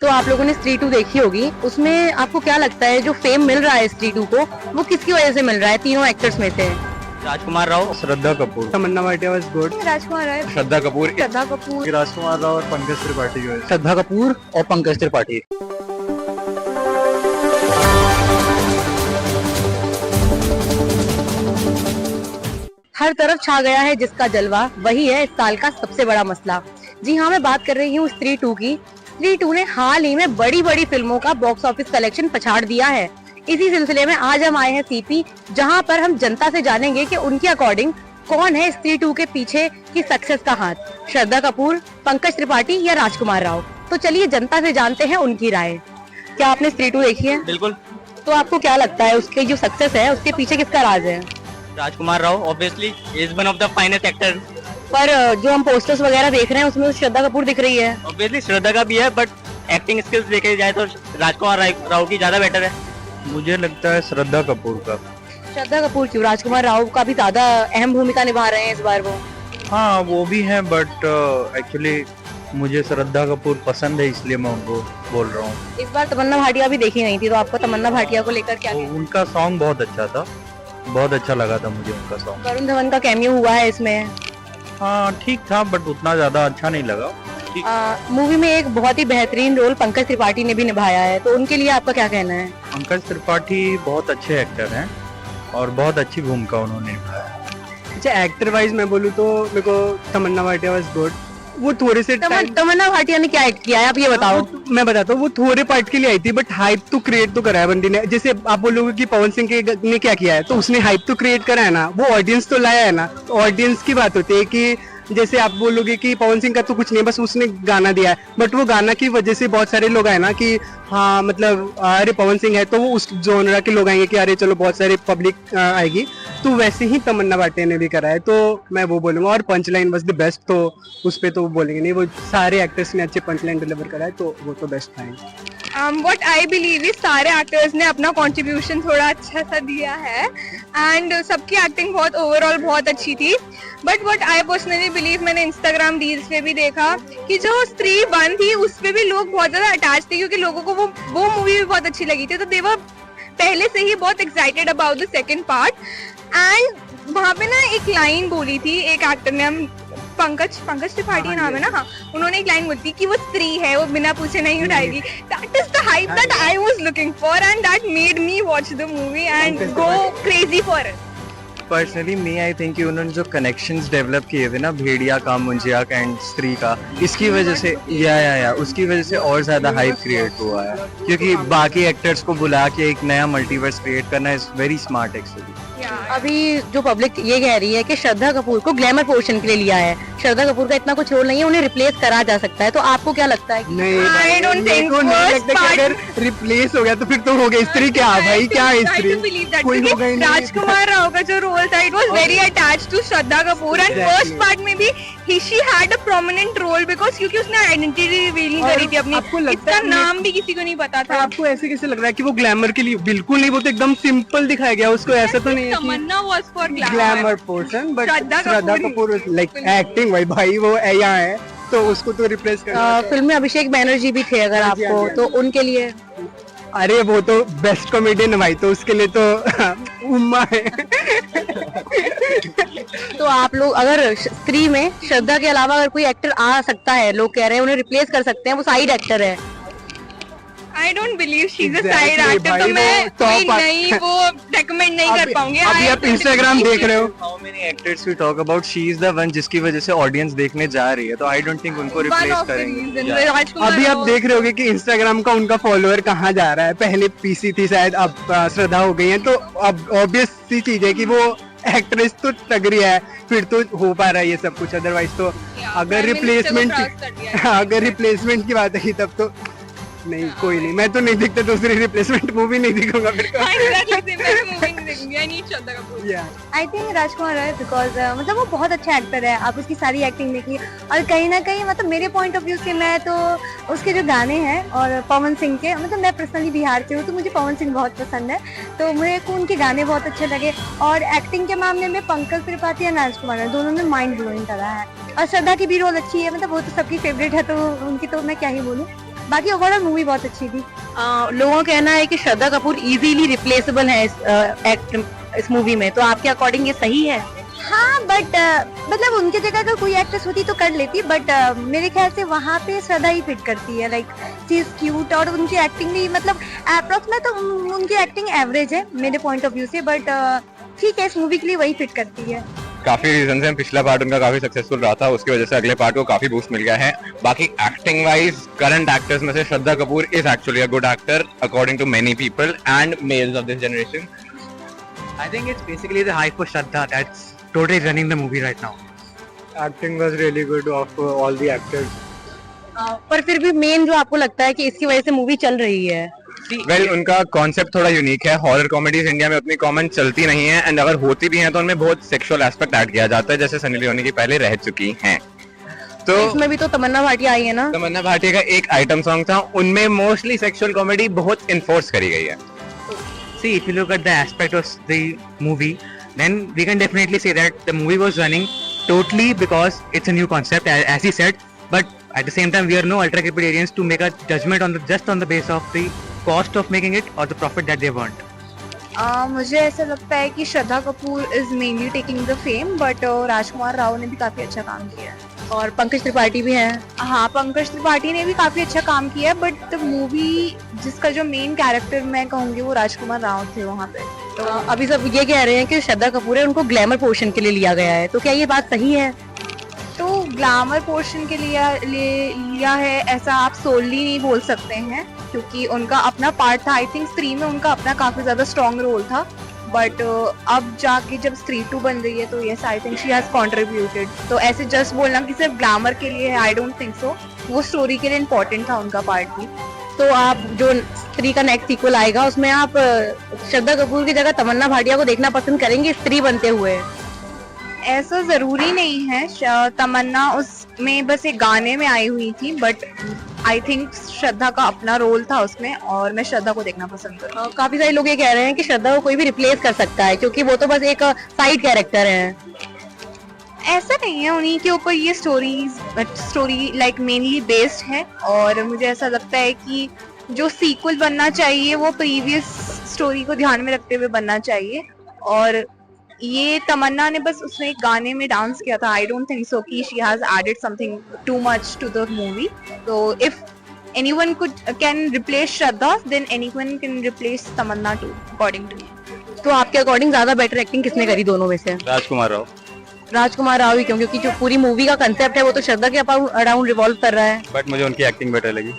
तो आप लोगों ने स्त्री 2 देखी होगी, उसमें आपको क्या लगता है जो फेम मिल रहा है स्त्री 2 को, वो किसकी वजह से मिल रहा है तीनों एक्टर्स में से? राजकुमार राव, श्रद्धा कपूर, तमन्ना भाटिया वाज गुड। राजकुमार राय, श्रद्धा कपूर, राजकुमार राव और पंकज त्रिपाठी की वजह से। श्रद्धा कपूर और पंकज त्रिपाठी। हर तरफ छा गया है जिसका जलवा, वही है इस साल का सबसे बड़ा मसला। जी हाँ, मैं बात कर रही हूँ स्त्री 2 की। स्त्री 2 ने हाल ही में बड़ी बड़ी फिल्मों का बॉक्स ऑफिस कलेक्शन पछाड़ दिया है। इसी सिलसिले में आज हम आए हैं सीपी, जहाँ पर हम जनता से जानेंगे कि उनके अकॉर्डिंग कौन है स्त्री 2 के पीछे की सक्सेस का हाथ, श्रद्धा कपूर, पंकज त्रिपाठी या राजकुमार राव। तो चलिए जनता से जानते हैं उनकी राय। क्या आपने स्त्री 2 देखी है? बिल्कुल। तो आपको क्या लगता है उसकी जो सक्सेस है उसके पीछे किसका राज है? Rajkummar Rao obviously is one of the finest actor. पर जो हम पोस्टर्स वगैरह देख रहे हैं उसमें श्रद्धा कपूर दिख रही है। ऑब्वियसली श्रद्धा का भी है, बट एक्टिंग स्किल्स देखे जाए तो राजकुमार राव की ज्यादा बेटर है। मुझे लगता है श्रद्धा कपूर का। श्रद्धा कपूर क्यों? राजकुमार राव का भी ज्यादा अहम भूमिका निभा रहे हैं इस बार वो। हाँ वो भी है, बट एक्चुअली मुझे श्रद्धा कपूर पसंद है, इसलिए मैं उनको बोल रहा हूँ। इस बार तमन्ना भाटिया भी देखी नहीं थी, तो आपको तमन्ना भाटिया को लेकर क्या कहना है? उनका सॉन्ग बहुत अच्छा था, बहुत अच्छा लगा था मुझे उनका सॉन्ग। वरुण धवन का कैमियो हुआ है इसमें। हाँ ठीक था, बट उतना ज्यादा अच्छा नहीं लगा। मूवी में एक बहुत ही बेहतरीन रोल पंकज त्रिपाठी ने भी निभाया है, तो उनके लिए आपका क्या कहना है? पंकज त्रिपाठी बहुत अच्छे एक्टर हैं और बहुत अच्छी भूमिका उन्होंने निभाया। अच्छा, एक्टर वाइज मैं बोलूँ तो मेरे को तमन्ना भाटिया वाज गुड। वो थोड़े से तमन्ना भाटिया ने क्या एक्ट किया है आप ये बताओ। मैं बताता हूँ, वो थोड़े पार्ट के लिए आई थी, बट हाइप तो क्रिएट तो करा है बंदी ने। जैसे आप बोलोगे कि पवन सिंह ने क्या किया है, तो उसने हाइप तो क्रिएट करा है ना, वो ऑडियंस तो लाया है ना। तो ऑडियंस की बात होती है कि जैसे आप बोलोगे कि पवन सिंह का तो कुछ नहीं, बस उसने गाना दिया है, बट वो गाना की वजह से बहुत सारे लोग आए ना कि हाँ मतलब अरे पवन सिंह है, तो वो उस जोनरा के लोग आएंगे कि अरे चलो बहुत सारे पब्लिक आएगी। तो वैसे ही तमन्ना भाटिया ने भी करा है, तो मैं वो बोलूंगा। और punch line was the best, तो उस पे तो वो बोलेंगे नहीं, वो सारे एक्टर्स ने अच्छे पंच लाइन डिलीवर करा है, तो वो तो बेस्ट था। What I believe is सारे एक्टर्स ने अपना कंट्रीब्यूशन थोड़ा अच्छा सा दिया है एंड सबकी एक्टिंग बहुत ओवरऑल बहुत अच्छी थी। But what I personally believe, मैंने इंस्टाग्राम रील्स पे भी देखा कि जो स्त्री 1 थी उस पे भी लोग बहुत ज्यादा अटैच थे, क्योंकि लोगों को वो मूवी भी बहुत अच्छी लगी थी, तो दे वर पहले से ही बहुत excited about the second part. And वहाँ पे ना एक लाइन बोली थी एक एक्टर ने, हम पंकज त्रिपाठी नाम है ना, हाँ, उन्होंने एक लाइन बोली थी कि वो स्त्री है, वो बिना पूछे नहीं उठाएगी। That is the hype that I was looking for and that made me watch the movie and go crazy for it. Personally me I think उन्होंने जो कनेक्शंस डेवलप किए थे ना, भेड़िया का, मुंजिया का एंड स्त्री का, इसकी वजह से या उसकी वजह से और ज्यादा हाइप क्रिएट हुआ है, क्योंकि बाकी एक्टर्स को बुला के एक नया मल्टीवर्स क्रिएट करना इज वेरी स्मार्ट एक्चुअली। अभी जो पब्लिक ये कह रही है कि श्रद्धा कपूर को ग्लैमर पोर्शन के लिए लिया है, श्रद्धा कपूर का इतना कुछ रोल नहीं है, उन्हें रिप्लेस करा जा सकता है, तो आपको क्या लगता है? नहीं, I don't think मेरे को नहीं first लगता कि part- अगर रिप्लेस हो गया तो फिर तो हो गया। स्त्री क्या भाई, क्या है स्त्री? कोई होगा ही नहीं। राजकुमार राव का जो रोल था, it was very attached to Shraddha Kapoor and first part में भी she had a prominent role because क्योंकि उसने आइडेंटिटी रिवील करी थी अपनी, आपको लगता इसका है नाम भी किसी को नहीं पता था। आपको ऐसे कैसे लग रहा है कि वो ग्लैमर के लिए? बिल्कुल नहीं, वो तो एकदम सिंपल दिखाया गया उसको। ऐसा तो नहीं है कि Tamannaah was for glamour portion, but Shraddha Shraddha Kapoor like acting भाई वो यहाँ है, तो उसको तो रिप्लेस करना। फिल्म में अभिषेक बैनर्जी भी थे अगर आपको, तो उनके लिए? अरे वो तो बेस्ट कॉमेडियन है भाई, तो उसके लिए तो उम्मा है। तो आप लोग अगर स्त्री में श्रद्धा के अलावा अगर कोई एक्टर आ सकता है, लोग कह रहे हैं उन्हें रिप्लेस कर सकते हैं, वो साइड एक्टर है। I don't believe she is a Exactly, side actor, भाई, तो मैं वो top कोई नहीं वो रेकमेंड नहीं कर पाऊंगी। अभी आप इंस्टाग्राम देख रहे हो, how many actors we talk about, she is the one जिसकी वजह से ऑडियंस देखने जा रही है, तो आई डोंट थिंक उनको रिप्लेस करेंगे। अभी आप देख रहे होगे कि इंस्टाग्राम का उनका फॉलोअर कहाँ जा रहा है। पहले पीसी थी शायद, अब श्रद्धा हो गई है, तो अब ऑब्वियस सी चीज है कि वो एक्ट्रेस तो तगड़ी है, फिर तो हो पा रहा है ये सब कुछ। अदरवाइज तो अगर रिप्लेसमेंट की बात है तब तो नहीं, कोई नहीं। मैं तो नहीं देखता दूसरी रिप्लेसमेंट मूवी नहीं देखूंगा फिर तो। I think Rajkumar Rai, because मतलब वो बहुत अच्छा एक्टर है, आप उसकी सारी एक्टिंग देखिए, और कहीं ना कहीं मतलब मेरे पॉइंट ऑफ व्यू से मैं तो उसके जो गाने हैं और पवन सिंह के, मतलब मैं पर्सनली बिहार से हूँ तो मुझे पवन सिंह बहुत पसंद है, तो मेरे को उनके गाने बहुत अच्छे लगे। और एक्टिंग के मामले में पंकज त्रिपाठी और राजकुमार राय दोनों ने माइंड ब्लोइंग करा है, और श्रद्धा की भी रोल अच्छी है, मतलब वो तो सबकी फेवरेट है, तो उनकी तो मैं क्या ही बोलूँ। बाकी ओवरऑल मूवी बहुत अच्छी थी। लोगों का कहना है कि श्रद्धा कपूर इजीली रिप्लेसेबल है इस मूवी में, तो आपके अकॉर्डिंग ये सही है? हाँ बट मतलब उनकी जगह अगर कोई एक्ट्रेस होती तो कर लेती, बट मेरे ख्याल से वहाँ पे श्रद्धा ही फिट करती है। लाइक शी इज क्यूट और उनकी एक्टिंग भी मतलब अप्रोक्स में तो उनकी एक्टिंग एवरेज है मेरे पॉइंट ऑफ व्यू से, बट ठीक है इस मूवी के लिए वही फिट करती है। काफी रीजन है, पिछला पार्ट उनका काफी सक्सेसफुल रहा था, उसकी वजह से अगले पार्ट को काफी बूस्ट मिल गया है। बाकी एक्टिंग वाइज करंट एक्टर्स में से Shraddha Kapoor is actually a good actor according to many people and males of this generation. I think it's basically the hype for Shraddha that's totally running the movie right now. Acting was really good of all the actors. पर फिर भी main जो आपको लगता है कि इसकी वजह से मूवी चल रही है? वेल उनका कॉन्सेप्ट थोड़ा यूनिक है, हॉरर कॉमेडीज इंडिया में उतनी कॉमन चलती नहीं है, एंड अगर होती भी हैं तो उनमें बहुत सेक्सुअल एस्पेक्ट ऐड किया जाता है, जैसे सनी लियोनी की पहले रह चुकी हैं। तो इसमें भी तो तमन्ना भाटिया आई है ना? तमन्ना भाटिया का एक आइटम सॉन्ग था, उनमें मोस्टली सेक्सुअल कॉमेडी बहुत इन्फोर्स करी गई है। See, if you look at the aspect of the movie, then we can definitely say that the movie was running totally because it's a new concept, as he said. But at the same time, we are no ultra capitalians to make a judgment on just on the base of the cost of making it or the profit that they want. मुझे ऐसा लगता है कि Shraddha Kapoor is mainly taking the fame, but Rajkummar Rao ने भी काफी अच्छा काम किया है। और पंकज त्रिपाठी भी हैं। हाँ, पंकज त्रिपाठी ने भी काफी अच्छा काम किया है, बट द मूवी जिसका जो मेन कैरेक्टर मैं कहूंगी वो राजकुमार राव थे वहाँ पे। तो अभी सब ये कह रहे हैं कि श्रद्धा कपूर है उनको ग्लैमर पोर्शन के लिए लिया गया है, तो क्या ये बात सही है? तो ग्लैमर पोर्शन के लिए लिया है ऐसा आप सोलली नहीं बोल सकते हैं, क्योंकि उनका अपना पार्ट था। आई थिंक स्त्री में उनका अपना काफी ज्यादा स्ट्रॉन्ग रोल था, बट अब जाके जब स्त्री 2 बन रही है तो yes I think she has contributed. तो ऐसे जस्ट बोलना कि सिर्फ ग्लैमर के लिए है, आई डोंट थिंक सो। वो स्टोरी के लिए इम्पोर्टेंट था उनका पार्ट भी। तो आप जो स्त्री का नेक्स्ट सीक्वल आएगा उसमें आप श्रद्धा कपूर की जगह तमन्ना भाटिया को देखना पसंद करेंगे स्त्री बनते हुए? ऐसा जरूरी नहीं है, तमन्ना उसमें बस एक गाने में आई हुई थी, बट आई थिंक श्रद्धा का अपना रोल था उसमें और मैं श्रद्धा को देखना पसंद करूँ। काफी सारे लोग ये कह रहे हैं कि श्रद्धा को कोई भी रिप्लेस कर सकता है क्योंकि वो तो बस एक साइड कैरेक्टर है। ऐसा नहीं है, उन्हीं के ऊपर ये स्टोरी लाइक मेनली बेस्ड है, और मुझे ऐसा लगता है कि जो सीक्वल बनना चाहिए वो प्रीवियस स्टोरी को ध्यान में रखते हुए बनना चाहिए। और ये तमन्ना ने बस उसने एक गाने में डांस किया था, आई डोंट थिंक सो कि she has added something too much to the movie. तो if anyone can replace Shraddha, then anyone can replace Tamanna too, according to me. तो आपके अकॉर्डिंग ज्यादा बेटर एक्टिंग किसने करी दोनों में से? राजकुमार राव। राजकुमार राव ही क्यों? क्योंकि जो पूरी मूवी का कंसेप्ट है वो तो श्रद्धा के अराउंड रिवॉल्व कर रहा है। बट मुझे उनकी एक्टिंग बेटर लगी।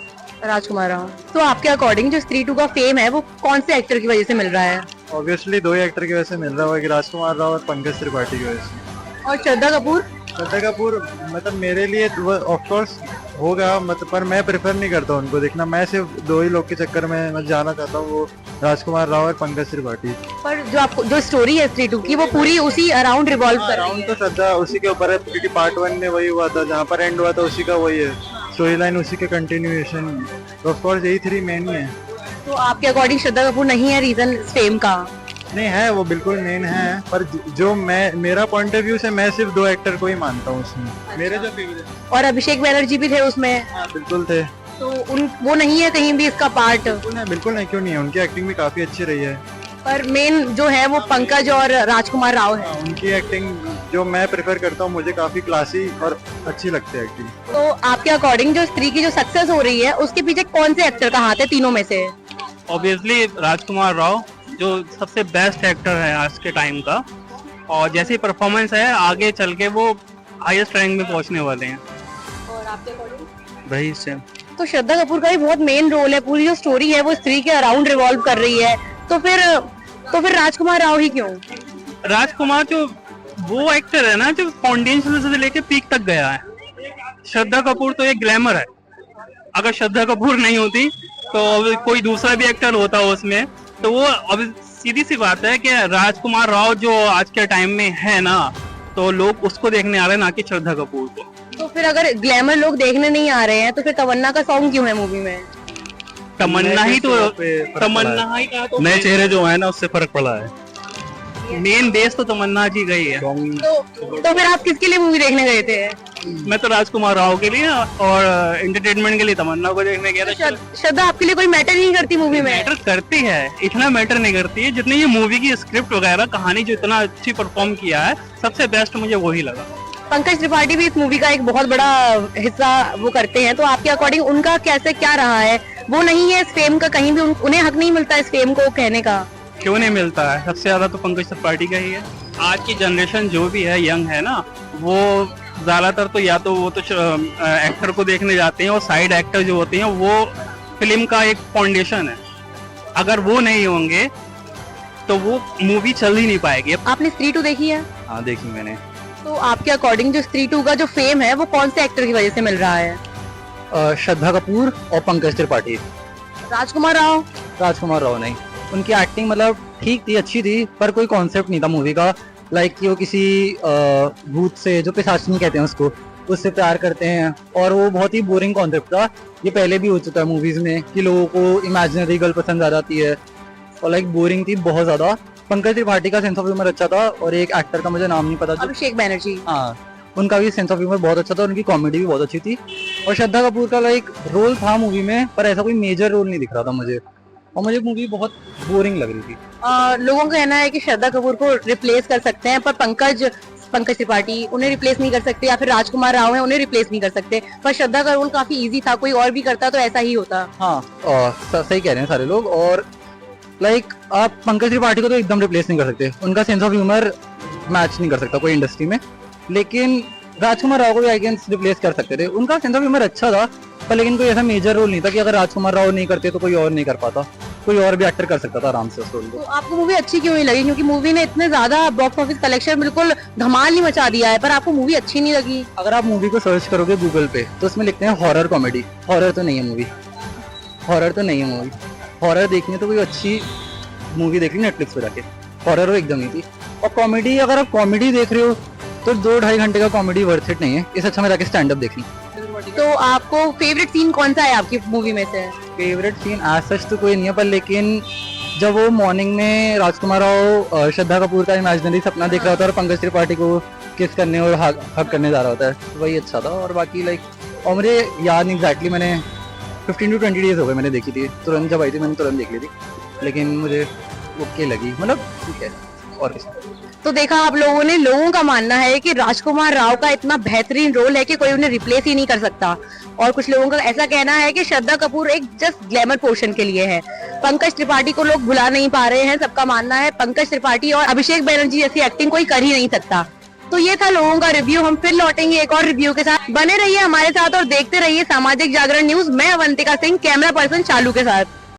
राजकुमार राव। तो आपके अकॉर्डिंग जो स्त्री 2 का फेम है वो कौन से एक्टर की वजह से मिल रहा है? ऑब्वियसली 2 ही एक्टर की वजह से मिल रहा है, राजकुमार राव और पंकज त्रिपाठी की वजह से। और श्रद्धा कपूर? श्रद्धा कपूर मतलब मेरे लिए ऑफ कोर्स होगा, मतलब पर मैं प्रेफर नहीं करता उनको देखना। मैं सिर्फ 2 ही लोग के चक्कर में मैं जाना चाहता हूँ, वो राजकुमार राव और पंकज त्रिपाठी। पर जो आपको जो स्टोरी है स्त्री 2 की वो पूरी उसी अराउंड रिवॉल्व कर रही है। तो श्रद्धा उसी के ऊपर है, क्योंकि पार्ट 1 में वही हुआ था, जहाँ पर एंड हुआ था उसी का वही है स्टोरी लाइन, उसी के कंटिन्यूएशन। तो ऑफ कोर्स यही 3 मेन ही है। तो आपके अकॉर्डिंग श्रद्धा कपूर नहीं है रीजन फेम का? नहीं है, वो बिल्कुल मेन है, पर जो मेरा पॉइंट ऑफ व्यू से मैं सिर्फ 2 एक्टर को ही मानता हूँ उसमें, मेरे जो फेवरेट। और अभिषेक बैनर्जी भी थे उसमें? हाँ बिल्कुल थे। तो वो नहीं है कहीं भी इसका पार्ट? बिल्कुल नहीं, क्यों नहीं है, उनकी एक्टिंग भी काफी अच्छी रही है। पर मेन जो है वो पंकज और राजकुमार राव है। उनकी एक्टिंग जो मैं प्रेफर करता हूँ, मुझे काफी क्लासी और अच्छी लगती है एक्टिंग। तो आपके अकॉर्डिंग जो स्त्री की जो सक्सेस हो रही है उसके पीछे कौन से एक्टर का हाथ है तीनों में से? ऑब्वियसली राजकुमार राव जो सबसे बेस्ट एक्टर है आज के टाइम का, और जैसी परफॉर्मेंस है आगे चल के वो हाईएस्ट रैंक में पहुंचने वाले हैं। और आपके अकॉर्डिंग? वही से तो श्रद्धा कपूर का भी बहुत मेन रोल है, पूरी जो स्टोरी है वो स्त्री के अराउंड रिवॉल्व कर रही है, तो फिर राजकुमार राव ही क्यों? राजकुमार जो वो एक्टर है ना जो फाउंडेशन से लेके पीक तक गया है, श्रद्धा कपूर तो एक ग्लैमर है। अगर श्रद्धा कपूर नहीं होती तो कोई दूसरा भी एक्टर होता उसमें, तो वो अब सीधी सी बात है कि राजकुमार राव जो आज के टाइम में है ना, तो लोग उसको देखने आ रहे हैं ना कि श्रद्धा कपूर को। तो फिर अगर ग्लैमर लोग देखने नहीं आ रहे हैं तो फिर तमन्ना का सॉन्ग क्यों है मूवी में? तमन्ना ही तो नए चेहरे जो है ना उससे फर्क पड़ा है। है? मेन बेस तो तमन्ना जी गई है। तो फिर आप किसके लिए मूवी देखने गए थे? मैं तो राजकुमार राव के लिए और एंटरटेनमेंट के लिए तमन्ना को देखने गया था। श्रद्धा आपके लिए कोई मैटर नहीं करती मूवी में? मैटर करती है, इतना मैटर नहीं करती है जितनी ये मूवी की स्क्रिप्ट वगैरह कहानी जो इतना अच्छी परफॉर्म किया है, सबसे बेस्ट मुझे वही लगा। पंकज त्रिपाठी भी इस मूवी का एक बहुत बड़ा हिस्सा वो करते हैं, तो आपके अकॉर्डिंग उनका कैसे क्या रहा है? वो नहीं है इस फेम का, कहीं भी उन्हें हक नहीं मिलता इस फेम को कहने का? क्यों नहीं मिलता है? सबसे ज्यादा तो पंकज त्रिपाठी का ही है। आज की जनरेशन जो भी है, यंग है ना, वो ज्यादातर तो या तो वो तो एक्टर को देखने जाते हैं और साइड एक्टर जो होते हैं वो फिल्म का एक फाउंडेशन है। अगर वो नहीं होंगे तो वो मूवी चल ही नहीं पाएगी। आपने स्त्री 2 देखी है? हाँ देखी मैंने। तो आपके अकॉर्डिंग जो स्त्री 2 का जो फेम है वो कौन से एक्टर की वजह से मिल रहा है? श्रद्धा कपूर और पंकज त्रिपाठी। राजकुमार राव? राजकुमार राव नहीं, उनकी एक्टिंग मतलब ठीक थी, अच्छी थी, पर कोई कॉन्सेप्ट नहीं था मूवी का। लाइक कि वो किसी भूत से, जो पिशाचनी कहते हैं उसको, उससे प्यार करते हैं, और वो बहुत ही बोरिंग कॉन्सेप्ट था। ये पहले भी हो चुका है मूवीज में कि लोगों को इमेजिनरी गर्ल पसंद आ जाती है, और लाइक बोरिंग थी बहुत ज्यादा। पंकज त्रिपाठी का सेंस ऑफ ह्यूमर अच्छा था, और एक एक्टर का मुझे नाम नहीं पता। अभिषेक बैनर्जी? हाँ, उनका भी सेंस ऑफ ह्यूमर बहुत अच्छा था, उनकी कॉमेडी भी बहुत अच्छी थी। और श्रद्धा कपूर का लाइक रोल था मूवी में, पर ऐसा कोई मेजर रोल नहीं दिख रहा था मुझे, और मुझे मूवी बहुत बोरिंग लग रही थी। लोगों का कहना है कि श्रद्धा कपूर को रिप्लेस कर सकते हैं, पर पंकज त्रिपाठी उन्हें रिप्लेस नहीं कर सकते, या फिर राजकुमार राव है उन्हें रिप्लेस नहीं कर सकते। पर श्रद्धा का रोल काफी इजी था, कोई और भी करता तो ऐसा ही होता। हाँ, सही कह रहे हैं सारे लोग। और लाइक आप पंकज त्रिपाठी को तो एकदम रिप्लेस नहीं कर सकते, उनका सेंस ऑफ ह्यूमर मैच नहीं कर सकता कोई इंडस्ट्री में। लेकिन राजकुमार राव को भी आई गेस रिप्लेस कर सकते थे, उनका सेंस ऑफ ह्यूमर अच्छा था, पर लेकिन कोई ऐसा मेजर रोल नहीं था कि अगर राजकुमार राव नहीं करते तो कोई और नहीं कर पाता, कोई और भी एक्टर कर सकता था आराम से उस रोल को। तो आपको मूवी अच्छी क्यों नहीं लगी? क्योंकि मूवी ने इतने ज्यादा बॉक्स ऑफिस कलेक्शन बिल्कुल धमाल ही मचा दिया है, पर आपको मूवी अच्छी नहीं लगी? अगर आप मूवी को सर्च करोगे गूगल पे तो उसमें लिखते हैं हॉरर कॉमेडी। हॉरर तो नहीं है मूवी, हॉरर तो नहीं है मूवी। हॉरर देखनी है तो कोई अच्छी मूवी देख ली नेटफ्लिक्स पे जाके, हॉरर वो एकदम नहीं थी। और कॉमेडी, अगर आप कॉमेडी देख रहे हो तो 2-2.5 घंटे का कॉमेडी वर्थ इट नहीं है, इससे अच्छा मैं जाके स्टैंड अप देख ली। तो आपको फेवरेट सीन कौन सा है आपकी मूवी में से? फेवरेट सीन एज सच तो कोई नहीं है, पर लेकिन जब वो मॉर्निंग में राजकुमार राव श्रद्धा कपूर का इमेजिनरी सपना देख रहा होता है और पंकज त्रिपाठी को किस करने और हक करने जा रहा होता है, तो वही अच्छा था। और बाकी लाइक, और मुझे याद नहीं एग्जैक्टली, मैंने 15 to 20 डेज हो गए मैंने देखी थी, तुरंत जब आई थी मैंने तुरंत देख ली थी, लेकिन मुझे ओके लगी, मतलब ठीक है। और तो देखा आप लोगों ने, लोगों का मानना है कि राजकुमार राव का इतना बेहतरीन रोल है कि कोई उन्हें रिप्लेस ही नहीं कर सकता, और कुछ लोगों का ऐसा कहना है कि श्रद्धा कपूर एक जस्ट ग्लैमर पोर्शन के लिए है। पंकज त्रिपाठी को लोग भुला नहीं पा रहे हैं, सबका मानना है पंकज त्रिपाठी और अभिषेक बैनर्जी जैसी एक्टिंग कोई कर ही नहीं सकता। तो ये था लोगों का रिव्यू। हम फिर लौटेंगे एक और रिव्यू के साथ, बने रहिए हमारे साथ और देखते रहिए सामाजिक जागरण न्यूज। मैं अवंतिका सिंह, कैमरा पर्सन चालू के साथ।